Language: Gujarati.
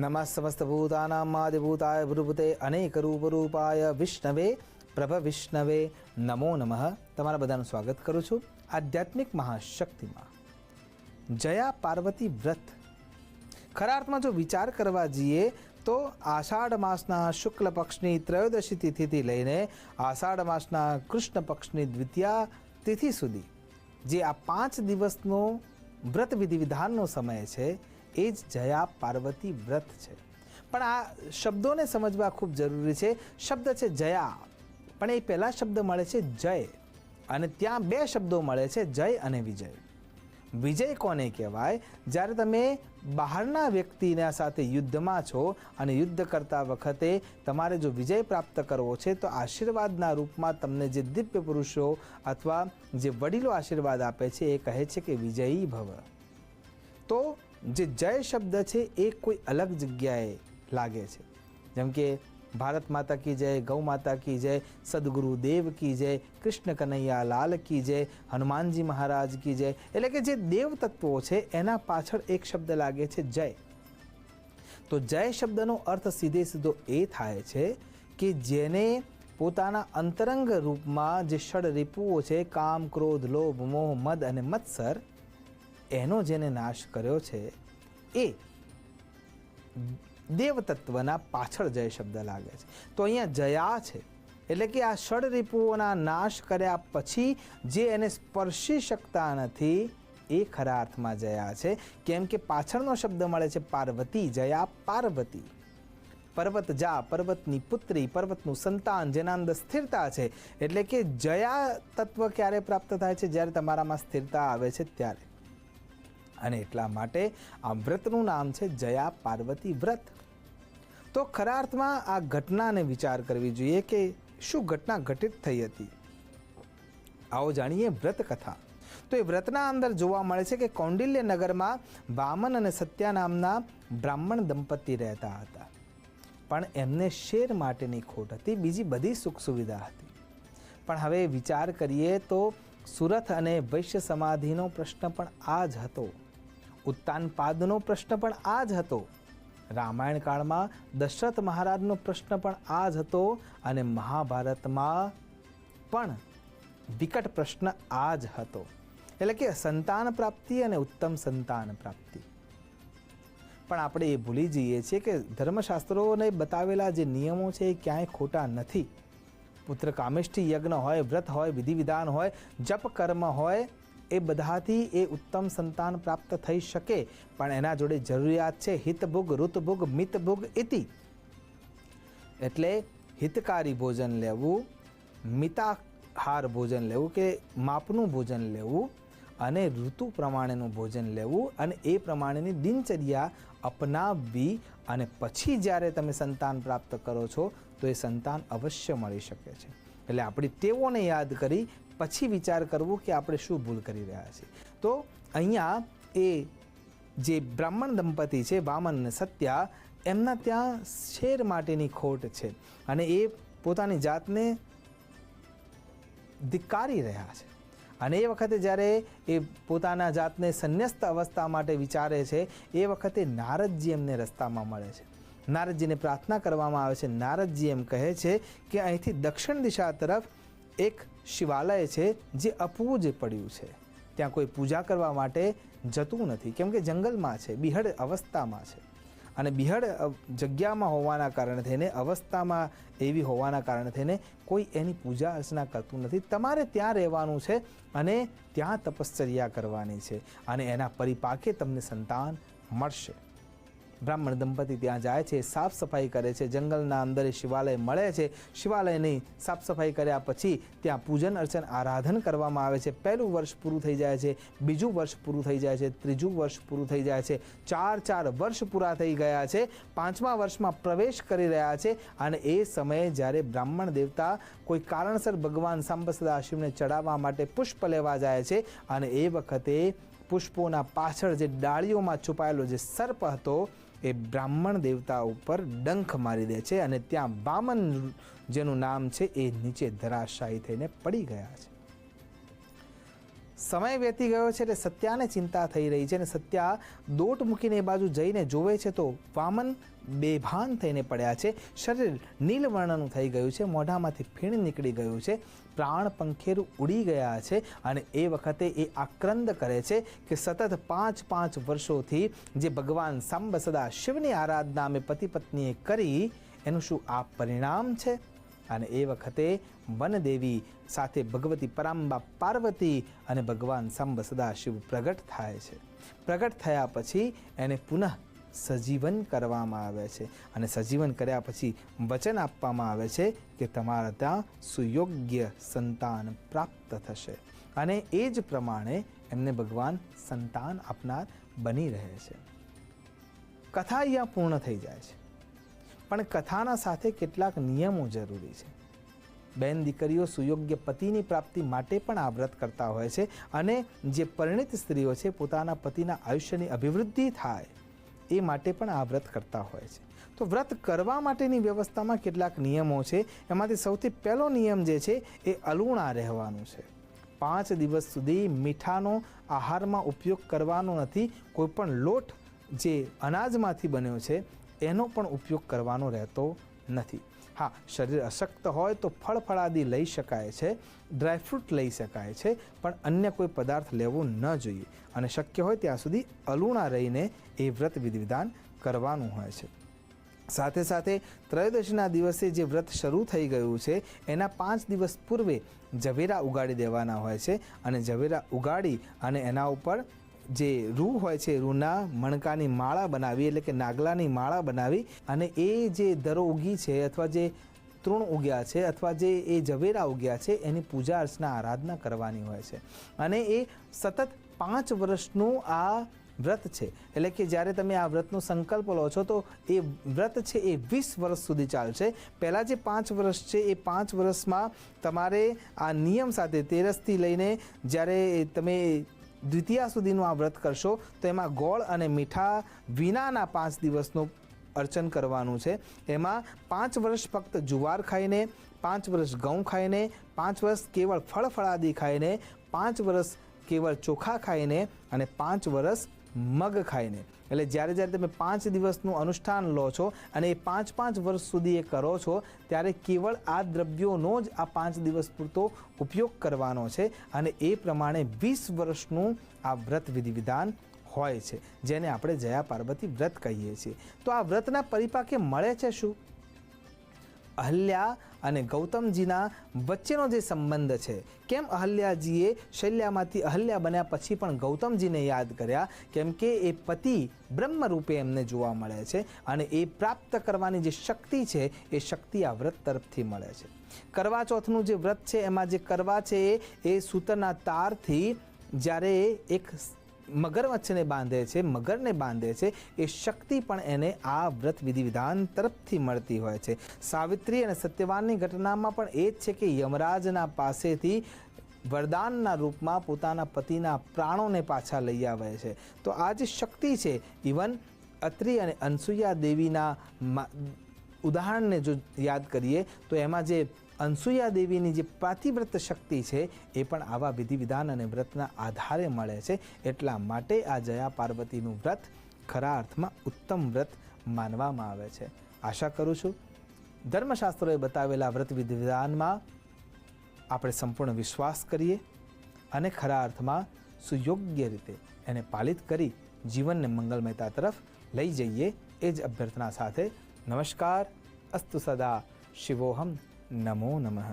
નમઃ સમસ્તભૂતાનાં આદિભૂતાય ભૂતભૂતે અનેકરૂપરૂપાય વિષ્ણવે પ્રભ વિષ્ણવે નમો નમઃ. તમારા બધાનું સ્વાગત કરું છું આધ્યાત્મિક મહાશક્તિમાં. જયા પાર્વતી વ્રત ખરા અર્થમાં જો વિચાર કરવા જઈએ તો આષાઢ માસના શુક્લ પક્ષની ત્રયોદશી તિથિથી લઈને આષાઢ માસના કૃષ્ણ પક્ષની દ્વિતીયા તિથિ સુધી જે આ 5 દિવસનો વ્રત વિધિ વિધાનનો સમય છે એ જ જયા પાર્વતી વ્રત છે. પણ આ શબ્દોને સમજવા ખૂબ જરૂરી છે. શબ્દ છે જયા, પણ એ પહેલા શબ્દ મળે છે જય, અને ત્યાં 2 શબ્દો મળે છે જય અને વિજય. વિજય કોને કહેવાય? જ્યારે તમે બહારના વ્યક્તિના સાથે યુદ્ધમાં છો અને યુદ્ધ કરતા વખતે તમારે જો વિજય પ્રાપ્ત કરવો છે તો આશીર્વાદના રૂપમાં તમને જે દિવ્ય પુરુષો અથવા જે વડીલો આશીર્વાદ આપે છે એ કહે છે કે વિજયી ભવ. તો જે જય શબ્દ છે એ કોઈ અલગ જગ્યાએ લાગે છે, જેમ કે ભારત માતા કી જય, ગૌ માતા કી જય, સદગુરુદેવ કી જય, કૃષ્ણ કનૈયા લાલ કી જય, હનુમાનજી મહારાજ કી જય. એટલે કે જે દેવ તત્વો છે એના પાછળ એક શબ્દ લાગે છે જય. તો જય શબ્દનો અર્થ સીધે સીધો એ થાય છે કે જેને પોતાના અંતરંગ રૂપમાં જે ષડ રિપુઓ છે કામ, ક્રોધ, લોભ, મોહ, મદ અને મત્સર, એનો જેને નાશ કર્યો છે એ દેવ તત્વના પાછળ જય શબ્દ લાગે છે. તો અહીંયા જયા છે એટલે કે આ ષડ રિપુઓના નાશ કર્યા પછી જે એને સ્પર્શી શકતા નથી એ ખરા અર્થમાં જયા છે. કેમ કે પાછળનો શબ્દ મળે છે પાર્વતી. જયા પાર્વતી, પર્વત જા, પર્વતની પુત્રી, પર્વતનું સંતાન, જેના અંદર સ્થિરતા છે. એટલે કે જયા તત્વ ક્યારે પ્રાપ્ત થાય છે? જ્યારે તમારામાં સ્થિરતા આવે છે ત્યારે. અને એટલા માટે આ વ્રતનું નામ છે જયા પાર્વતી વ્રત. તો ખરા અર્થમાં આ ઘટનાને વિચાર કરવી જોઈએ કે શું ઘટના ઘટિત થઈ હતી. આવો જાણીએ વ્રત કથા. તો એ વ્રતના અંદર જોવા મળે છે કે કૌંડિલ્ય નગરમાં વામન અને સત્યા નામના બ્રાહ્મણ દંપતી રહેતા હતા. પણ એમને શેર માટેની ખોટ હતી, બીજી બધી સુખ સુવિધા હતી. પણ હવે વિચાર કરીએ તો સુરથ અને વૈશ્ય સમાધિનો પ્રશ્ન પણ આ જ હતો. ઉત્તાનપાદનો પ્રશ્ન પણ આ જ હતો. રામાયણ કાળમાં દશરથ મહારાજનો પ્રશ્ન પણ આ જ હતો. અને મહાભારતમાં પણ વિકટ પ્રશ્ન આ જ હતો. એટલે કે સંતાન પ્રાપ્તિ અને ઉત્તમ સંતાન પ્રાપ્તિ. પણ આપણે એ ભૂલી જઈએ છીએ કે ધર્મશાસ્ત્રોને બતાવેલા જે નિયમો છે એ ક્યાંય ખોટા નથી. પુત્ર કામેષ્ઠી યજ્ઞ હોય, વ્રત હોય, વિધિ વિધાન હોય, જપ કર્મ હોય, એ બધાથી એ ઉત્તમ સંતાન પ્રાપ્ત થઈ શકે. પણ એના જોડે જરૂરિયાત છે હિતભુગ, ઋતભુગ, મિતભુગ ઇતિ. એટલે હિતકારી ભોજન લેવું, મિતાહાર ભોજન લેવું કે માપનું ભોજન લેવું, અને ઋતુ પ્રમાણેનું ભોજન લેવું, અને એ પ્રમાણેની દિનચર્યા અપનાવવી. અને પછી જ્યારે તમે સંતાન પ્રાપ્ત કરો છો તો એ સંતાન અવશ્ય મળી શકે છે. એટલે આપણી ટેવોને યાદ કરી પછી વિચાર કરવો કે આપણે શું ભૂલ કરી રહ્યા છીએ. તો અહીંયા એ જે બ્રાહ્મણ દંપતી છે વામન અને સત્યા, એમના ત્યાં શેર માટેની ખોટ છે અને એ પોતાની જાતને ધિક્કારી રહ્યા છે. અને એ વખતે જ્યારે એ પોતાના જાતને સંન્યસ્ત અવસ્થા માટે વિચારે છે એ વખતે નારદજી એમને રસ્તામાં મળે છે. નારદજીને પ્રાર્થના કરવામાં આવે છે. નારદજી એમ કહે છે કે અહીંથી દક્ષિણ દિશા તરફ એક શિવાલય છે જે અપૂજ પડ્યું છે. ત્યાં કોઈ પૂજા કરવા માટે જતું નથી, કેમ કે જંગલમાં છે, બિહડ અવસ્થામાં છે. અને બિહડ જગ્યામાં હોવાના કારણે થઈને, અવસ્થામાં એવી હોવાના કારણે થઈને કોઈ એની પૂજા અર્ચના કરતું નથી. તમારે ત્યાં રહેવાનું છે અને ત્યાં તપશ્ચર્યા કરવાની છે, અને એના પરિપાકે તમને સંતાન મળશે. બ્રાહ્મણ દંપતી ત્યાં જાય છે, સાફ સફાઈ કરે છે. જંગલના અંદર શિવાલય મળે છે. શિવાલયની સાફ સફાઈ કર્યા પછી ત્યાં પૂજન અર્ચન આરાધન કરવામાં આવે છે. પહેલું વર્ષ પૂરું થઈ જાય છે, બીજું વર્ષ પૂરું થઈ જાય છે, ત્રીજું વર્ષ પૂરું થઈ જાય છે, 4 વર્ષ પૂરા થઈ ગયા છે, 5મા વર્ષમાં પ્રવેશ કરી રહ્યા છે. અને એ સમયે જ્યારે બ્રાહ્મણ દેવતા કોઈ કારણસર ભગવાન સાંબ સદાશિવને ચડાવવા માટે પુષ્પ લેવા જાય છે, અને એ વખતે પુષ્પોના પાછળ જે ડાળીઓમાં છુપાયેલો જે સર્પ હતો એ બ્રાહ્મણ દેવતા ઉપર ડંખ મારી દે છે, અને ત્યાં વામન જેનું નામ છે એ નીચે ધરાશાયી થઈને પડી ગયા છે. સમય વેતી ગયો છે એટલે સત્યાને ચિંતા થઈ રહી છે અને સત્યા દોટ મૂકીને એ બાજુ જઈને જોવે છે તો વામન બેભાન થઈને પડ્યા છે. શરીર નીલવર્ણનું થઈ ગયું છે, મોઢામાંથી ફીણ નીકળી ગયું છે, પ્રાણ પંખેરું ઉડી ગયા છે અને એ વખતે એ આક્રંદ કરે છે કે સતત 5 વર્ષોથી જે ભગવાન સાંબ સદા શિવની આરાધના અમે પતિ પત્નીએ કરી એનું શું આ પરિણામ છે? અને એ વખતે વનદેવી સાથે ભગવતી પરાંબા પાર્વતી અને ભગવાન સાંબ સદા શિવ પ્રગટ થાય છે. પ્રગટ થયા પછી એને પુનઃ સજીવન કરવામાં આવે છે અને સજીવન કર્યા પછી વચન આપવામાં આવે છે કે તમારા ત્યાં સુયોગ્ય સંતાન પ્રાપ્ત થશે અને એ જ પ્રમાણે એમને ભગવાન સંતાન આપનાર બની રહે છે. કથા અહીંયા પૂર્ણ થઈ જાય છે, પણ કથાના સાથે કેટલાક નિયમો જરૂરી છે. બેન દીકરીઓ સુયોગ્ય પતિની પ્રાપ્તિ માટે પણ આ વ્રત કરતા હોય છે અને જે પરિણિત સ્ત્રીઓ છે પોતાના પતિના આયુષ્યની અભિવૃદ્ધિ થાય એ માટે પણ આ વ્રત કરતા હોય છે. તો વ્રત કરવા માટેની વ્યવસ્થામાં કેટલાક નિયમો છે. એમાંથી સૌથી પહેલો નિયમ જે છે એ અલુણા રહેવાનું છે. 5 દિવસ સુધી મીઠાનો આહારમાં ઉપયોગ કરવાનો નથી. કોઈ પણ લોટ જે અનાજમાંથી બન્યો છે એનો પણ ઉપયોગ કરવાનો રહેતો નથી. હા, શરીર અશક્ત હોય તો ફળ ફળાદી લઈ શકાય છે, ડ્રાયફ્રૂટ લઈ શકાય છે, પણ અન્ય કોઈ પદાર્થ લેવો ન જોઈએ અને શક્ય હોય ત્યાં સુધી અલુણા રહીને એ વ્રત વિધિવિધાન કરવાનું હોય છે. સાથે સાથે ત્રયોદશીના દિવસે જે વ્રત શરૂ થઈ ગયું છે એના 5 દિવસ પૂર્વે ઝવેરા ઉગાડી દેવાના હોય છે અને ઝવેરા ઉગાડી અને એના ઉપર જે રૂ હોય છે રૂના મણકાની માળા બનાવી એટલે કે નાગલાની માળા બનાવી અને એ જે દરો ઉગી છે અથવા જે તૃણ ઉગ્યા છે અથવા જે એ ઝવેરા ઉગ્યા છે એની પૂજા અર્ચના આરાધના કરવાની હોય છે અને એ સતત 5 વર્ષનું આ વ્રત છે. એટલે કે જ્યારે તમે આ વ્રતનો સંકલ્પ લો છો તો એ વ્રત છે એ 20 વર્ષ સુધી ચાલશે. પહેલાં જે 5 વર્ષ છે એ 5 વર્ષમાં તમારે આ નિયમ સાથે તેરસથી લઈને જ્યારે તમે દ્વિતીયા સુધીનું આ વ્રત કરશો તો એમાં ગોળ અને મીઠા વિનાના 5 દિવસનું અર્ચન કરવાનું છે. એમાં 5 વર્ષ ફક્ત જુવાર ખાઈને, 5 વર્ષ ઘઉં ખાઈને, 5 વર્ષ કેવળ ફળ ફળાદી ખાઈને, 5 વર્ષ કેવળ ચોખા ખાઈને અને 5 વર્ષ મગ ખાઈને. એટલે જ્યારે જ્યારે તમે 5 દિવસનું અનુષ્ઠાન લો છો અને એ 5 વર્ષ સુધી એ કરો છો ત્યારે કેવળ આ દ્રવ્યોનો જ આ 5 દિવસ પૂરતો ઉપયોગ કરવાનો છે અને એ પ્રમાણે 20 વર્ષનું આ વ્રત વિધિવિધાન હોય છે જેને આપણે જયા પાર્વતી વ્રત કહીએ છીએ. તો આ વ્રતના પરિપાકે મળે છે શું? અહલ્યા અને ગૌતમજીના વચ્ચેનો જે સંબંધ છે. કેમ અહલ્યાજીએ શૈલ્યામાંથી અહલ્યા બન્યા પછી પણ ગૌતમજીને યાદ કર્યા? કેમ કે એ પતિ બ્રહ્મ રૂપે એમને જોવા મળે છે અને એ પ્રાપ્ત કરવાની જે શક્તિ છે એ શક્તિ આ વ્રત તરફથી મળે છે. કરવા ચોથનું જે વ્રત છે એમાં જે કરવા છે એ સૂતરના તારથી જ્યારે એક મગરમચ્છને બાંધે છે, મગરને બાંધે છે, એ શક્તિ પણ એને આ વ્રત વિધિવિધાન તરફથી મળતી હોય છે. સાવિત્રી અને સત્યવાનની ઘટનામાં પણ એ જ છે કે યમરાજના પાસેથી વરદાનના રૂપમાં પોતાના પતિના પ્રાણોને પાછા લઈ આવે છે. તો આ જે શક્તિ છે ઇવન અત્રિ અને અનસુયા દેવીના ઉદાહરણને જો યાદ કરીએ તો એમાં જે અનસુયા દેવીની જે પાતિવ્રત શક્તિ છે એ પણ આવા વિધિવિધાન અને વ્રતના આધારે મળે છે. એટલા માટે આ જયા પાર્વતીનું વ્રત ખરા અર્થમાં ઉત્તમ વ્રત માનવામાં આવે છે. આશા કરું છું ધર્મશાસ્ત્રોએ બતાવેલા વ્રત વિધિવિધાનમાં આપણે સંપૂર્ણ વિશ્વાસ કરીએ અને ખરા અર્થમાં સુયોગ્ય રીતે એને પાલિત કરી જીવનને મંગલમયતા તરફ લઈ જઈએ એ જ અભ્યર્થના સાથે નમસ્કાર. અસ્તુ સદા શિવોહમ. નમો નમઃ.